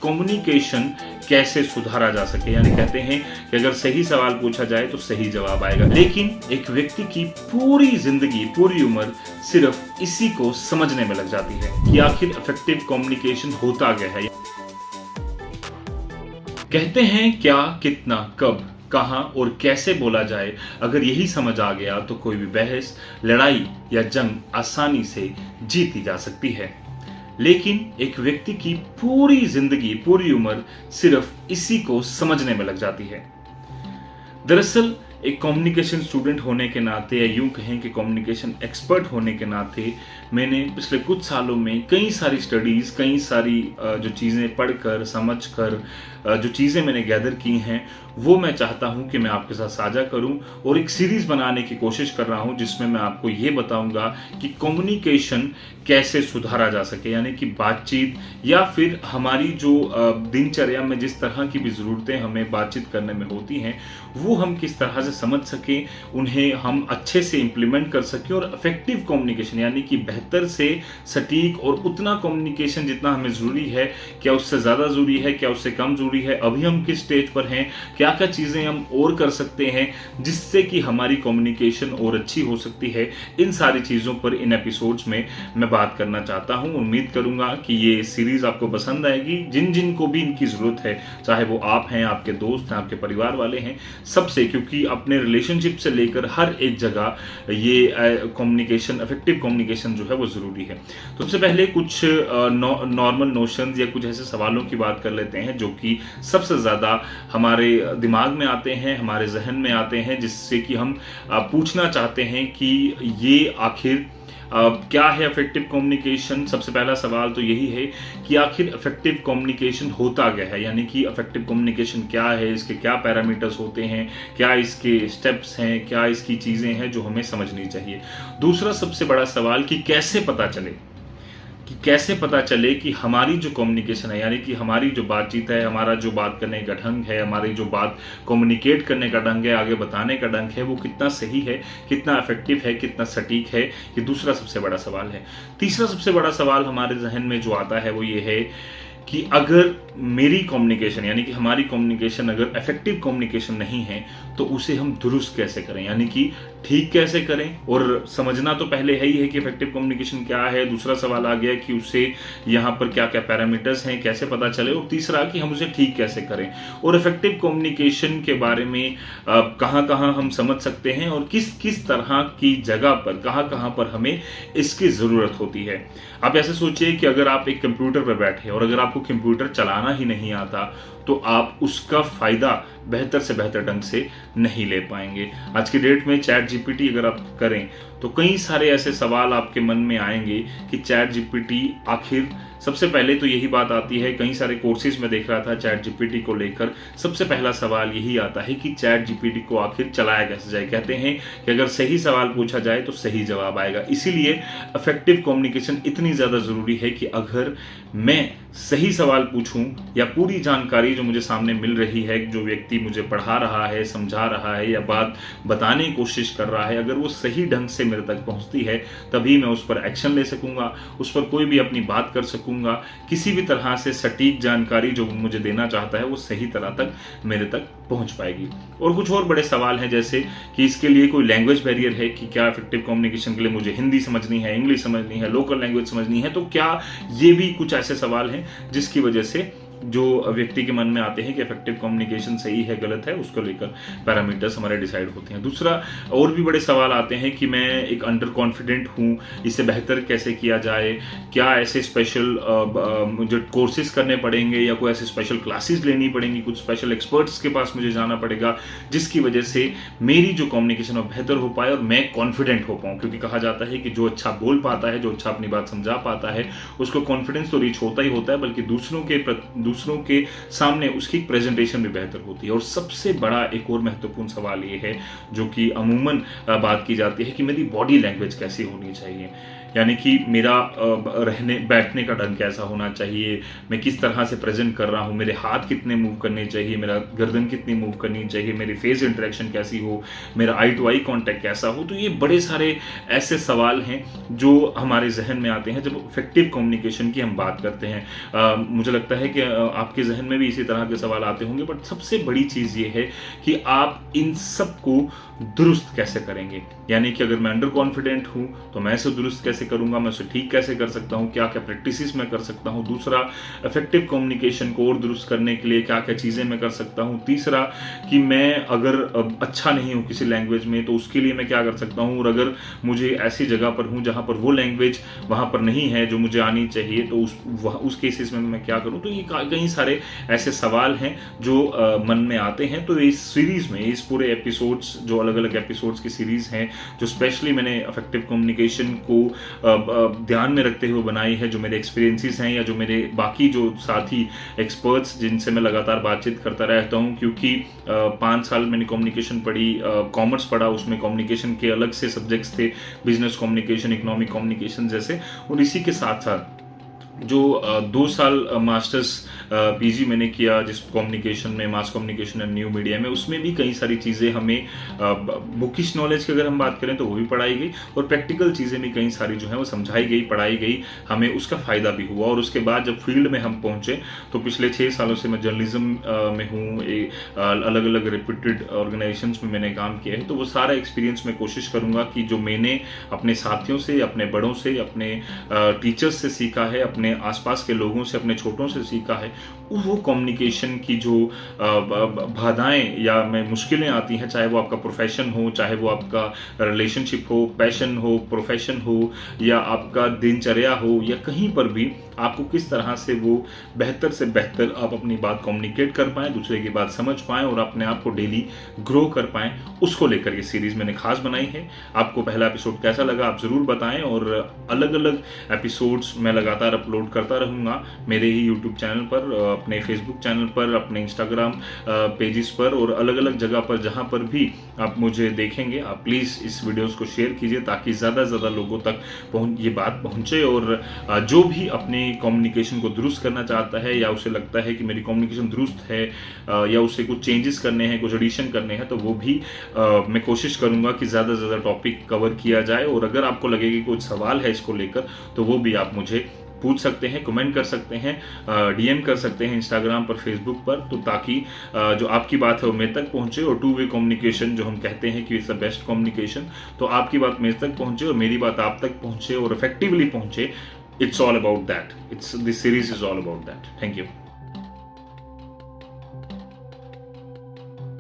Communication कैसे सुधारा जा सके। यानी कहते हैं कि अगर सही सवाल पूछा जाए तो सही जवाब आएगा, लेकिन एक व्यक्ति की पूरी जिंदगी, पूरी उम्र सिर्फ इसी को समझने में लग जाती है कि आखिर इफेक्टिव कम्युनिकेशन होता क्या है। कहते हैं क्या, कितना, कब, कहां और कैसे बोला जाए, अगर यही समझ आ गया तो कोई भी बहस, लड़ाई या जंग आसानी से जीती जा सकती है। लेकिन एक व्यक्ति की पूरी जिंदगी, पूरी उम्र सिर्फ इसी को समझने में लग जाती है। दरअसल एक कम्युनिकेशन स्टूडेंट होने के नाते, या यूं कहें कि कम्युनिकेशन एक्सपर्ट होने के नाते, मैंने पिछले कुछ सालों में कई सारी स्टडीज़, कई सारी जो चीज़ें पढ़कर, समझकर, जो चीज़ें मैंने गैदर की हैं, वो मैं चाहता हूं कि मैं आपके साथ साझा करूं और एक सीरीज़ बनाने की कोशिश कर रहा हूं जिसमें मैं आपको ये बताऊंगा कि कम्युनिकेशन कैसे सुधारा जा सके। यानी कि बातचीत, या फिर हमारी जो दिनचर्या में जिस तरह की भी ज़रूरतें हमें बातचीत करने में होती हैं, वो हम किस तरह से समझ सकें, उन्हें हम अच्छे से इम्प्लीमेंट कर सकें, और इफेक्टिव कम्युनिकेशन यानी कि बेहतर से सटीक और उतना कम्युनिकेशन जितना हमें ज़रूरी है, क्या उससे ज़्यादा ज़रूरी है, क्या उससे कम ज़रूरी है, अभी हम किस स्टेज पर हैं, क्या क्या चीज़ें हम और कर सकते हैं जिससे कि हमारी कम्युनिकेशन और अच्छी हो सकती है। इन सारी चीज़ों पर इन एपिसोड्स में मैं बात करना चाहता हूं। उम्मीद करूंगा कि ये सीरीज़ आपको पसंद आएगी। जिन जिन को भी इनकी ज़रूरत है, चाहे वो आप हैं, आपके दोस्त हैं, आपके परिवार वाले हैं, सबसे, क्योंकि अपने रिलेशनशिप से लेकर हर एक जगह ये कम्युनिकेशन, इफेक्टिव कम्युनिकेशन जो है वो ज़रूरी है। तो सबसे पहले कुछ नॉर्मल नोशंस या कुछ ऐसे सवालों की बात कर लेते हैं जो कि सबसे ज़्यादा हमारे दिमाग में आते हैं, हमारे जहन में आते हैं, जिससे कि हम पूछना चाहते हैं कि ये आखिर क्या है इफेक्टिव कम्युनिकेशन। सबसे पहला सवाल तो यही है कि आखिर इफेक्टिव कम्युनिकेशन होता क्या है, यानी कि इफेक्टिव कम्युनिकेशन क्या है, इसके क्या पैरामीटर्स होते हैं, क्या इसके स्टेप्स हैं, क्या इसकी चीज़ें हैं जो हमें समझनी चाहिए। दूसरा सबसे बड़ा सवाल कि कैसे पता चले कि हमारी जो कम्युनिकेशन है, यानी कि हमारी जो बातचीत है, हमारा जो बात करने का ढंग है, हमारी जो बात कम्युनिकेट करने का ढंग है, आगे बताने का ढंग है, वो कितना सही है, कितना इफेक्टिव है, कितना सटीक है। ये दूसरा सबसे बड़ा सवाल है। तीसरा सबसे बड़ा सवाल हमारे जहन में जो आता है वो ये है कि अगर मेरी कम्युनिकेशन, यानी कि हमारी कम्युनिकेशन अगर इफेक्टिव कम्युनिकेशन नहीं है तो उसे हम दुरुस्त कैसे करें, यानी कि ठीक कैसे करें। और समझना तो पहले है ही है कि इफेक्टिव कम्युनिकेशन क्या है। दूसरा सवाल आ गया कि उसे यहाँ पर क्या क्या पैरामीटर्स हैं, कैसे पता चले, और तीसरा कि हम उसे ठीक कैसे करें। और इफेक्टिव कम्युनिकेशन के बारे में कहाँ कहाँ हम समझ सकते हैं और किस किस तरह की जगह पर, कहाँ पर हमें इसकी ज़रूरत होती है। आप ऐसे सोचिए कि अगर आप एक कंप्यूटर पर बैठे और अगर आपको कंप्यूटर चलाना ही नहीं आता तो आप उसका फ़ायदा बेहतर से बेहतर ढंग से नहीं ले पाएंगे। आज की डेट में चैट जीपीटी अगर आप करें तो कई सारे ऐसे सवाल आपके मन में आएंगे कि चैट जीपीटी आखिर, सबसे पहले तो यही बात आती है, कई सारे कोर्सेज में देख रहा था चैट जीपीटी को लेकर, सबसे पहला सवाल यही आता है कि चैट जीपीटी को आखिर चलाया कैसे जाए। कहते हैं कि अगर सही सवाल पूछा जाए तो सही जवाब आएगा। इसीलिए इफेक्टिव कम्युनिकेशन इतनी ज़्यादा ज़रूरी है कि अगर मैं सही सवाल पूछूं या पूरी जानकारी जो मुझे सामने मिल रही है, जो व्यक्ति मुझे पढ़ा रहा है, समझा रहा है या बात बताने की कोशिश कर रहा है, अगर वो सही ढंग से मेरे तक पहुंचती है तभी मैं उस पर एक्शन ले सकूंगा, उस पर कोई भी अपनी बात कर सकूंगा। किसी भी तरह से सटीक जानकारी जो मुझे देना चाहता है वो सही तरह तक मेरे तक पहुंच पाएगी। और कुछ और बड़े सवाल हैं, जैसे कि इसके लिए कोई लैंग्वेज बैरियर है कि क्या इफेक्टिव कम्युनिकेशन के लिए मुझे हिंदी समझनी है, इंग्लिश समझनी है, लोकल लैंग्वेज समझनी है, तो क्या ये भी कुछ ऐसे सवाल हैं जिसकी वजह से जो व्यक्ति के मन में आते हैं कि इफेक्टिव कम्युनिकेशन सही है, गलत है, उसको लेकर पैरामीटर्स हमारे डिसाइड होते हैं। दूसरा और भी बड़े सवाल आते हैं कि मैं एक अंडर कॉन्फिडेंट हूँ, इसे बेहतर कैसे किया जाए, क्या ऐसे स्पेशल जो कोर्सेज करने पड़ेंगे या कोई ऐसे स्पेशल क्लासेस लेनी पड़ेंगी, कुछ स्पेशल एक्सपर्ट्स के पास मुझे जाना पड़ेगा जिसकी वजह से मेरी जो कम्युनिकेशन है बेहतर हो पाए और मैं कॉन्फिडेंट हो पाऊँ। क्योंकि कहा जाता है कि जो अच्छा बोल पाता है, जो अच्छा अपनी बात समझा पाता है, उसको कॉन्फिडेंस तो रीच होता ही होता है, बल्कि दूसरों के सामने उसकी प्रेजेंटेशन भी बेहतर होती है। और सबसे बड़ा एक और महत्वपूर्ण सवाल ये है जो कि अमूमन बात की जाती है कि मेरी बॉडी लैंग्वेज कैसी होनी चाहिए। यानी कि मेरा रहने बैठने का ढंग कैसा होना चाहिए, मैं किस तरह से प्रेजेंट कर रहा हूँ, मेरे हाथ कितने मूव करने चाहिए, मेरा गर्दन कितनी मूव करनी चाहिए, मेरी फेस इंटरेक्शन कैसी हो, मेरा आई टू आई कॉन्टैक्ट कैसा हो। तो ये बड़े सारे ऐसे सवाल हैं जो हमारे जहन में आते हैं जब इफेक्टिव कम्युनिकेशन की हम बात करते हैं। मुझे लगता है कि आपके जहन में भी इसी तरह के सवाल आते होंगे, बट सबसे बड़ी चीज़ ये है कि आप इन सब को दुरुस्त कैसे करेंगे। यानी कि अगर मैं अंडर कॉन्फिडेंट हूँ तो मैं इसे दुरुस्त कैसे करूँगा, मैं उसे ठीक कैसे कर सकता हूँ, क्या क्या प्रैक्टिसेस मैं कर सकता हूँ। दूसरा, इफेक्टिव कम्युनिकेशन को और दुरुस्त करने के लिए क्या क्या चीज़ें मैं कर सकता हूँ। तीसरा, कि मैं अगर अच्छा नहीं हूँ किसी लैंग्वेज में तो उसके लिए मैं क्या कर सकता हूँ, और अगर मुझे ऐसी जगह पर हूँ जहाँ पर वो लैंग्वेज वहाँ पर नहीं है जो मुझे आनी चाहिए तो उस केसेस में मैं क्या करूँ। तो ये कई सारे ऐसे सवाल हैं जो मन में आते हैं। तो इस सीरीज़ में, इस पूरे एपिसोड्स, जो अलग अलग एपिसोड्स की सीरीज़ हैं, जो स्पेशली मैंने इफेक्टिव कम्युनिकेशन को ध्यान में रखते हुए बनाई है, जो मेरे एक्सपीरियंसेस हैं या जो मेरे बाकी जो साथी एक्सपर्ट्स जिनसे मैं लगातार बातचीत करता रहता हूँ, क्योंकि 5 साल मैंने कम्युनिकेशन पढ़ी, कॉमर्स पढ़ा, उसमें कम्युनिकेशन के अलग से सब्जेक्ट्स थे, बिजनेस कम्युनिकेशन, इकोनॉमिक कम्युनिकेशन जैसे, और इसी के साथ साथ जो 2 साल मास्टर्स पीजी मैंने किया जिस कम्युनिकेशन में, mass communication and new media में, उसमें भी कई सारी चीज़ें हमें बुकिश नॉलेज की अगर हम बात करें तो वो भी पढ़ाई गई, और प्रैक्टिकल चीज़ें भी कई सारी जो है वो समझाई गई, पढ़ाई गई, हमें उसका फ़ायदा भी हुआ। और उसके बाद जब फील्ड में हम पहुँचे तो पिछले 6 सालों से मैं जर्नलिज्म में हूँ, अलग अलग रेप्यूटेड ऑर्गेनाइजेशंस में मैंने काम किया है। तो वो सारा एक्सपीरियंस मैं कोशिश करूँगा कि जो मैंने अपने साथियों से, अपने बड़ों से, अपने टीचर्स से सीखा है, अपने आसपास के लोगों से, अपने छोटों से सीखा है, वो कम्युनिकेशन की जो बाधाएं या में मुश्किलें आती हैं, चाहे वो आपका प्रोफेशन हो, चाहे वो आपका रिलेशनशिप हो, पैशन हो, प्रोफेशन हो, या आपका दिनचर्या हो, या कहीं पर भी आपको किस तरह से वो बेहतर से बेहतर आप अपनी बात कम्युनिकेट कर पाएँ, दूसरे की बात समझ पाएँ और अपने आप को डेली ग्रो कर पाएँ, उसको लेकर ये सीरीज़ मैंने खास बनाई है। आपको पहला एपिसोड कैसा लगा आप ज़रूर बताएं, और अलग अलग एपिसोड्स मैं लगातार अपलोड करता रहूँगा मेरे ही यूट्यूब चैनल पर, अपने फेसबुक चैनल पर, अपने इंस्टाग्राम पेजेस पर, और अलग अलग जगह पर जहाँ पर भी आप मुझे देखेंगे। आप प्लीज़ इस वीडियोस को शेयर कीजिए ताकि ज़्यादा से ज़्यादा लोगों तक ये बात पहुँचे, और जो भी अपने कम्युनिकेशन को दुरुस्त करना चाहता है, या उसे लगता है कि मेरी कम्युनिकेशन दुरुस्त है, या उसे कुछ चेंजेस करने हैं, कुछ एडिशन करने हैं, तो वो भी मैं कोशिश करूँगा कि ज़्यादा से ज़्यादा टॉपिक कवर किया जाए। और अगर आपको लगे कि कुछ सवाल है इसको लेकर तो वो भी आप मुझे पूछ सकते हैं, कमेंट कर सकते हैं, डीएम कर सकते हैं इंस्टाग्राम पर, फेसबुक पर, तो ताकि जो आपकी बात है वो मेरे तक पहुंचे। और 2 वे कम्युनिकेशन जो हम कहते हैं कि इट्स द बेस्ट कम्युनिकेशन, तो आपकी बात मेरे तक पहुंचे और मेरी बात आप तक पहुंचे और इफेक्टिवली पहुंचे। It's all about that, this series is all about that. Thank you.